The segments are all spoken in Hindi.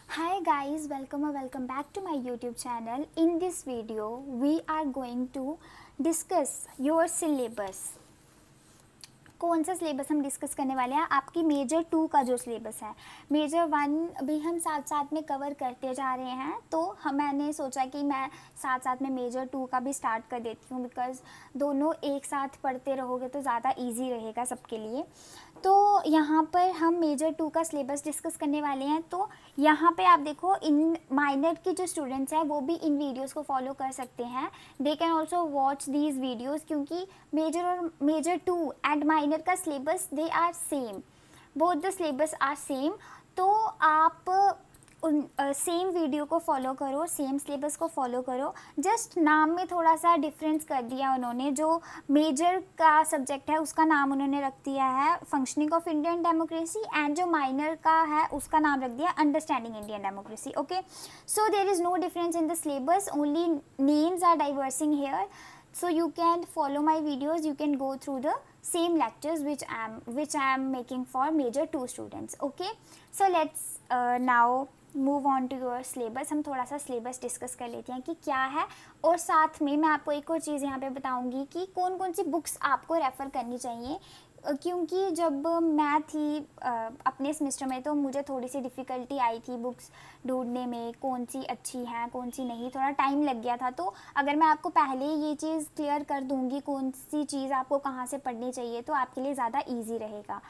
Hi guys, welcome back to my YouTube channel. In this video, we are going to discuss your syllabus. कौन सा सिलेबस हम डिस्कस करने वाले हैं? आपकी मेजर 2 का जो सिलेबस है, मेजर 1 भी हम साथ साथ में कवर करते जा रहे हैं, तो मैंने सोचा कि मैं साथ साथ में मेजर 2 का भी स्टार्ट कर देती हूँ, बिकॉज़ दोनों एक साथ पढ़ते रहोगे तो ज़्यादा इजी रहेगा सबके लिए। तो यहाँ पर हम मेजर 2 का सिलेबस डिस्कस करने वाले हैं। तो यहाँ पे आप देखो, इन माइनर के जो स्टूडेंट्स हैं वो भी इन वीडियोस को फॉलो कर सकते हैं। They can also watch these videos, क्योंकि मेजर और मेजर 2 एंड माइनर का syllabus they are same, both the syllabus are same. तो आप उन सेम वीडियो को फॉलो करो, सेम सिलेबस को फॉलो करो। जस्ट नाम में थोड़ा सा डिफरेंस कर दिया उन्होंने। जो मेजर का सब्जेक्ट है उसका नाम उन्होंने रख दिया है functioning of Indian democracy, and जो माइनर का है उसका नाम रख दिया understanding Indian democracy. Okay, so there is no difference in the syllabus, only names are diversing here. So you can follow my videos, you can go through the same lectures which I am making for major 2 students. Okay, so let's now move on to your syllabus. हम थोड़ा सा सिलेबस डिस्कस कर लेते हैं कि क्या है, और साथ में मैं आपको एक और चीज़ यहाँ पे बताऊँगी कि कौन कौन सी बुक्स आपको रेफ़र करनी चाहिए। क्योंकि जब मैं थी अपने सेमेस्टर में, तो मुझे थोड़ी सी डिफ़िकल्टी आई थी बुक्स ढूंढने में, कौन सी अच्छी है कौन सी नहीं, थोड़ा टाइम लग गया था। तो अगर मैं आपको पहले ये चीज़ क्लियर कर दूँगी कौन सी चीज़ आपको कहाँ से पढ़नी चाहिए, तो आपके लिए ज़्यादा ईजी रहेगा।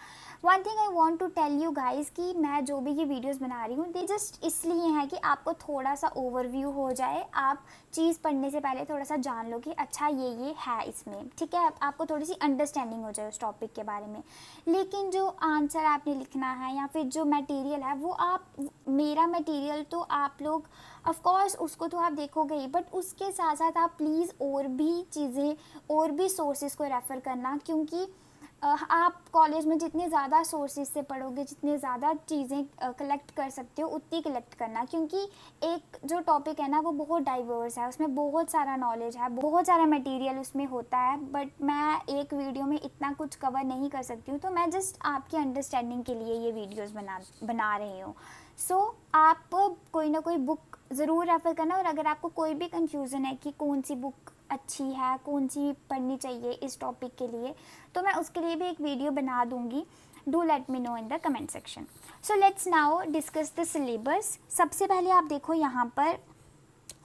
One thing I want to tell you guys कि मैं जो भी ये वीडियोज़ बना रही हूँ, दे जस्ट इसलिए हैं कि आपको थोड़ा सा ओवरव्यू हो जाए, आप चीज़ पढ़ने से पहले थोड़ा सा जान लो कि अच्छा ये है इसमें, ठीक है, आपको थोड़ी सी अंडरस्टैंडिंग हो जाए उस टॉपिक के बारे में। लेकिन जो आंसर आपने लिखना है या फिर जो मटेरियल है वो मेरा मटेरियल तो आप लोग ऑफ कोर्स उसको तो आप देखोगे ही, बट उसके साथ साथ आप प्लीज़ और भी चीज़ें और भी सोर्सेज को रेफ़र करना। क्योंकि आप कॉलेज में जितने ज़्यादा सोर्सेज से पढ़ोगे, जितने ज़्यादा चीज़ें कलेक्ट कर सकते हो उतनी कलेक्ट करना। क्योंकि एक जो टॉपिक है ना वो बहुत डाइवर्स है, उसमें बहुत सारा नॉलेज है, बहुत सारा मटेरियल उसमें होता है, बट मैं एक वीडियो में इतना कुछ कवर नहीं कर सकती हूँ। तो मैं जस्ट आपकी अंडरस्टैंडिंग के लिए ये वीडियोज़ बना रही हूँ। सो आप कोई ना कोई बुक ज़रूर रेफ़र करना, और अगर आपको कोई भी कन्फ्यूज़न है कि कौन सी बुक अच्छी है, कौन सी पढ़नी चाहिए इस टॉपिक के लिए, तो मैं उसके लिए भी एक वीडियो बना दूँगी। Do let me know in the comment section. So let's now discuss the syllabus. सबसे पहले आप देखो यहाँ पर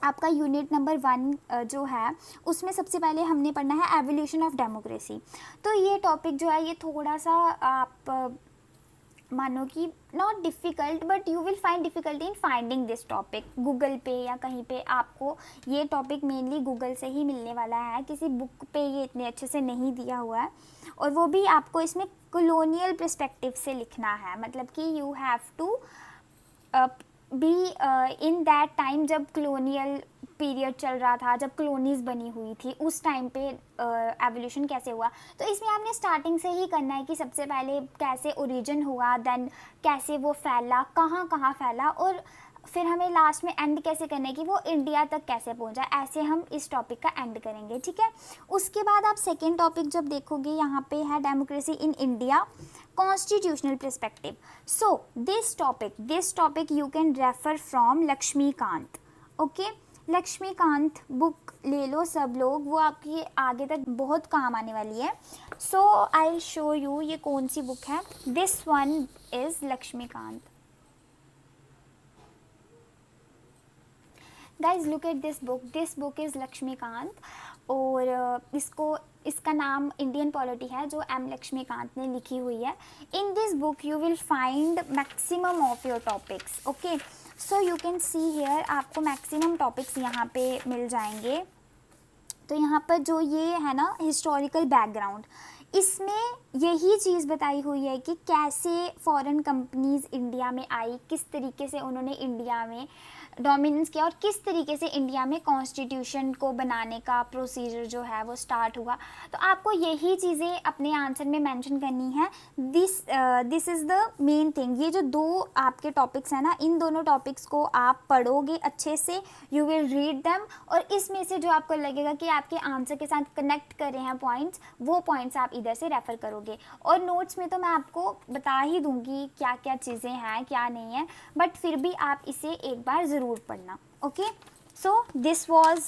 आपका यूनिट नंबर 1 जो है उसमें सबसे पहले हमने पढ़ना है एवोल्यूशन ऑफ डेमोक्रेसी। तो ये टॉपिक जो है ये थोड़ा सा आप मानो कि not difficult, but you will find difficulty in finding this topic Google पे या कहीं पे। आपको ये टॉपिक मेनली गूगल से ही मिलने वाला है, किसी बुक पे ये इतने अच्छे से नहीं दिया हुआ है, और वो भी आपको इसमें कॉलोनियल पर्सपेक्टिव से लिखना है। मतलब कि you have to be in that time जब कॉलोनियल पीरियड चल रहा था, जब कॉलोनीज़ बनी हुई थी, उस टाइम पे एवोल्यूशन कैसे हुआ। तो इसमें आपने स्टार्टिंग से ही करना है कि सबसे पहले कैसे ओरिजिन हुआ, देन कैसे वो फैला, कहाँ कहाँ फैला, और फिर हमें लास्ट में एंड कैसे करना है कि वो इंडिया तक कैसे पहुंचा। ऐसे हम इस टॉपिक का एंड करेंगे, ठीक है। उसके बाद आप सेकेंड टॉपिक जब देखोगे, यहाँ पे है democracy in India, constitutional perspective. So this topic you can refer from Laxmikanth. Okay, Laxmikanth book ले लो सब लोग, वो आपकी आगे तक बहुत काम आने वाली है। So I will show you ये कौन सी बुक है। This one is Laxmikanth. Guys look at this book is Laxmikanth, और इसका नाम इंडियन पॉलिटी है जो एम लक्ष्मीकांत ने लिखी हुई है। In this book you will find maximum of your topics. Okay, so you can see here आपको मैक्सिमम टॉपिक्स यहाँ पे मिल जाएंगे। तो यहाँ पर जो ये है ना हिस्टोरिकल बैकग्राउंड, इसमें यही चीज़ बताई हुई है कि कैसे फॉरेन कंपनीज़ इंडिया में आई, किस तरीके से उन्होंने इंडिया में डोमिनेंस किया, और किस तरीके से इंडिया में कॉन्स्टिट्यूशन को बनाने का प्रोसीजर जो है वो स्टार्ट हुआ। तो आपको यही चीज़ें अपने आंसर में मेंशन करनी है। This is the main thing. ये जो दो आपके टॉपिक्स हैं ना, इन दोनों टॉपिक्स को आप पढ़ोगे अच्छे से, यू विल रीड देम, और इसमें से जो आपको लगेगा कि आपके आंसर के साथ कनेक्ट कर रहे हैं पॉइंट्स, वो पॉइंट्स आप इधर से रेफ़र करोगे। पढ़ोगे। और नोट्स में तो मैं आपको बता ही दूंगी क्या क्या चीज़ें हैं क्या नहीं है, बट फिर भी आप इसे एक बार ज़रूर पढ़ना। Okay, so this was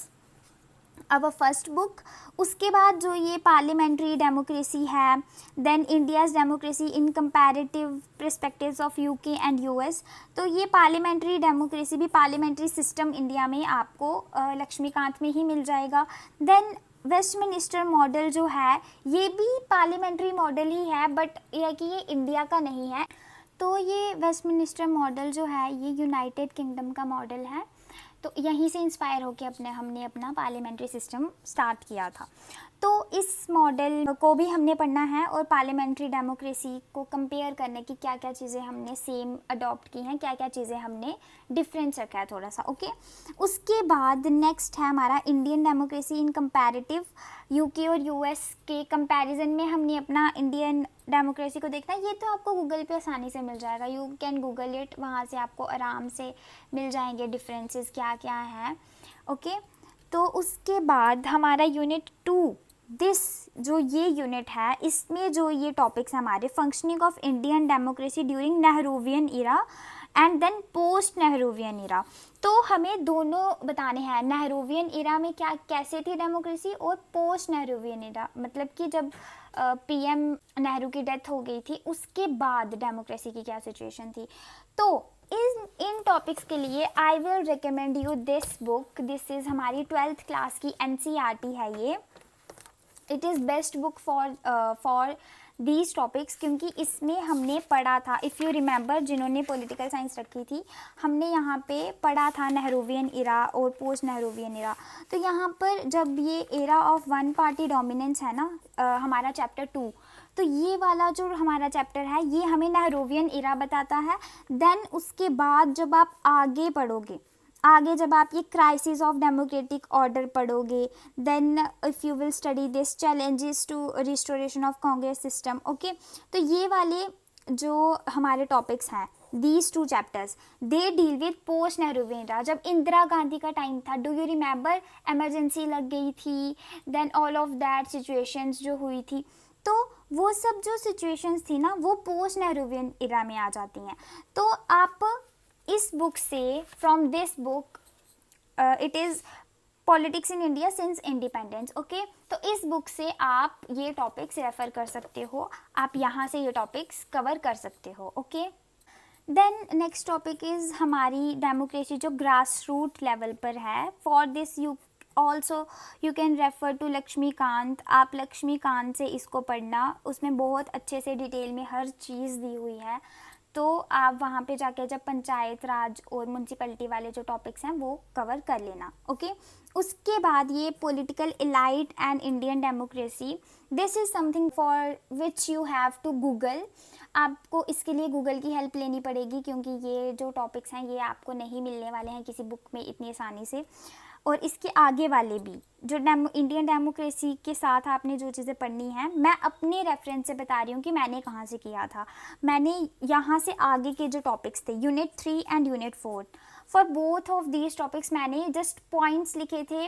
our first book. उसके बाद जो ये पार्लियामेंट्री डेमोक्रेसी है, then India's democracy in comparative perspectives of UK and US. तो ये पार्लियामेंट्री डेमोक्रेसी भी, पार्लियामेंट्री सिस्टम इंडिया में आपको लक्ष्मीकांत में ही मिल जाएगा। देन वेस्टमिनिस्टर मॉडल जो है ये भी पार्लियामेंट्री मॉडल ही है, बट यह है कि ये इंडिया का नहीं है। तो ये वेस्टमिनिस्टर मॉडल जो है ये यूनाइटेड किंगडम का मॉडल है। तो यहीं से इंस्पायर होकर हमने अपना पार्लियामेंट्री सिस्टम स्टार्ट किया था। तो इस मॉडल को भी हमने पढ़ना है और पार्लियामेंट्री डेमोक्रेसी को कंपेयर करने की क्या क्या चीज़ें हमने सेम अडॉप्ट की हैं, क्या क्या चीज़ें हमने डिफरेंस रखा है थोड़ा सा। ओके, उसके बाद नेक्स्ट है हमारा Indian democracy in comparative. UK और यूएस के कंपैरिजन में हमने अपना इंडियन डेमोक्रेसी को देखना है। ये तो आपको गूगल पे आसानी से मिल जाएगा, यू कैन गूगल इट, वहाँ से आपको आराम से मिल जाएंगे डिफरेंसेस क्या क्या हैं। ओके, तो उसके बाद हमारा यूनिट 2, दिस जो ये यूनिट है इसमें जो ये टॉपिक्स हमारे functioning of Indian democracy during Nehruvian era and then post Nehruvian era. तो हमें दोनों बताने हैं, नेहरूवियन इरा में क्या कैसे थी डेमोक्रेसी और पोस्ट नेहरूवियन इरा, मतलब कि जब पीएम नेहरू की डेथ हो गई थी उसके बाद डेमोक्रेसी की क्या सिचुएशन थी। तो इन टॉपिक्स के लिए I will recommend you this book. This is हमारी 12th क्लास की एनसीईआरटी है ये। It is best book for these topics, क्योंकि इसमें हमने पढ़ा था, इफ़ यू रिमेंबर जिन्होंने पॉलिटिकल साइंस रखी थी, हमने यहाँ पे पढ़ा था नेहरूवियन इरा और पोस्ट नेहरूवियन इरा। तो यहाँ पर जब ये era of one party dominance है ना, हमारा चैप्टर 2, तो ये वाला जो हमारा चैप्टर है ये हमें नेहरूवियन इरा बताता है। देन उसके बाद जब आप आगे पढ़ोगे, आगे जब आप ये क्राइसिस ऑफ डेमोक्रेटिक ऑर्डर पढ़ोगे, then if you will study this challenges to restoration of Congress system. Okay, तो ये वाले जो हमारे टॉपिक्स हैं, these 2 chapters they deal with post Nehruvian era. जब इंदिरा गांधी का टाइम था, डू यू रिमेंबर, एमरजेंसी लग गई थी, then all of that situations जो हुई थी, तो वो सब जो सिचुएशंस थी ना वो पोस्ट नेहरूवियन इरा में आ जाती हैं। तो आप इस बुक से, from this book, it is politics in India since independence. Okay, तो इस बुक से आप ये टॉपिक्स रेफ़र कर सकते हो, आप यहाँ से ये टॉपिक्स कवर कर सकते हो। Okay, then next topic is हमारी डेमोक्रेसी जो ग्रास रूट लेवल पर है। For this you also you can refer to Laxmikanth. आप लक्ष्मीकांत से इसको पढ़ना, उसमें बहुत अच्छे से डिटेल में हर चीज़ दी हुई है। तो आप वहाँ पे जाके जब पंचायत राज और म्यूनसिपैलिटी वाले जो टॉपिक्स हैं वो कवर कर लेना। ओके, उसके बाद ये political elite and Indian democracy, this is something for which you have to google. आपको इसके लिए गूगल की हेल्प लेनी पड़ेगी, क्योंकि ये जो टॉपिक्स हैं ये आपको नहीं मिलने वाले हैं किसी बुक में इतनी आसानी से। और इसके आगे वाले भी जो इंडियन डेमोक्रेसी के साथ आपने जो चीज़ें पढ़नी हैं, मैं अपने रेफरेंस से बता रही हूँ कि मैंने कहाँ से किया था। मैंने यहाँ से आगे के जो टॉपिक्स थे, unit 3 and unit 4, for both of these topics मैंने जस्ट पॉइंट्स लिखे थे,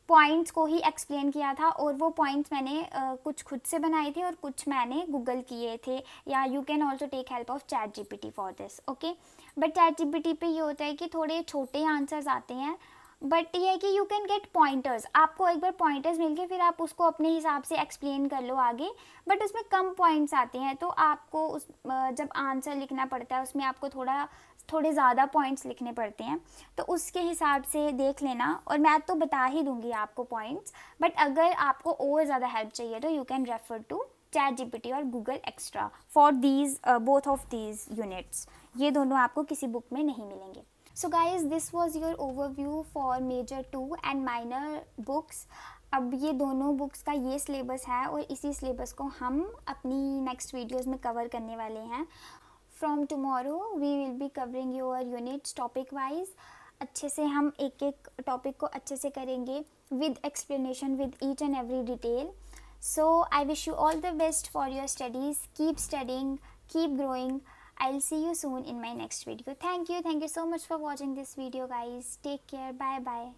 पॉइंट्स को ही एक्सप्लेन किया था, और वो पॉइंट्स मैंने कुछ खुद से बनाए थे और कुछ मैंने गूगल किए थे, या you can also take help of ChatGPT for this. Okay, but ChatGPT पे ये होता है कि थोड़े छोटे आंसर्स आते हैं, बट ये है कि यू कैन गेट पॉइंटर्स। आपको एक बार पॉइंटर्स मिल गए फिर आप उसको अपने हिसाब से एक्सप्लेन कर लो आगे, बट उसमें कम पॉइंट्स आते हैं। तो आपको उस जब आंसर लिखना पड़ता है उसमें आपको थोड़े ज़्यादा पॉइंट्स लिखने पड़ते हैं, तो उसके हिसाब से देख लेना। और मैं तो बता ही दूंगी आपको पॉइंट्स, बट अगर आपको और ज़्यादा हेल्प चाहिए तो you can refer to ChatGPT और Google extra for these both of these units. ये दोनों आपको किसी बुक में नहीं मिलेंगे। So guys, this was your overview for major 2 and minor books. अब ये दोनों बुक्स का ये सिलेबस है और इसी सिलेबस को हम अपनी नेक्स्ट वीडियोस में कवर करने वाले हैं। From tomorrow we will be covering your units topic wise. अच्छे से हम एक एक टॉपिक को अच्छे से करेंगे with explanation, with each and every detail. So I wish you all the best for your studies. Keep studying, keep growing. I'll see you soon in my next video. Thank you so much for watching this video guys. Take care. Bye bye.